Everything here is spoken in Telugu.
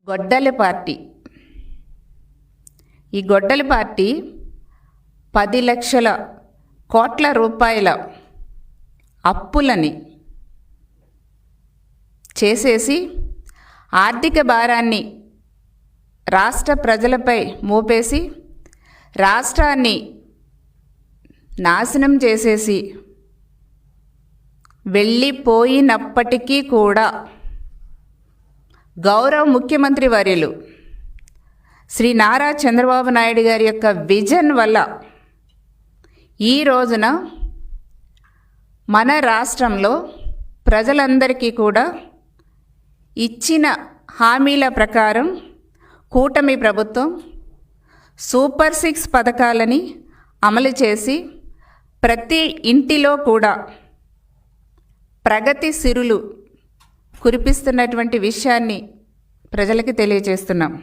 గొడ్డలి పార్టీ. ఈ గొడ్డలి పార్టీ 10 లక్షల కోట్ల రూపాయల అప్పులని చేసేసి ఆర్థిక భారాన్ని రాష్ట్ర ప్రజలపై మోపేసి రాష్ట్రాన్ని నాశనం చేసేసి వెళ్ళిపోయినప్పటికీ కూడా గౌరవ ముఖ్యమంత్రి వర్యులు శ్రీ నారా చంద్రబాబు నాయుడు గారి యొక్క విజన్ వల్ల ఈ రోజున మన రాష్ట్రంలో ప్రజలందరికీ కూడా ఇచ్చిన హామీల ప్రకారం కూటమి ప్రభుత్వం సూపర్ 6 పథకాలని అమలు చేసి ప్రతి ఇంటిలో కూడా ప్రగతి సిరులు కురిపిస్తున్నటువంటి విషయాన్ని ప్రజలకి తెలియజేస్తున్నాం.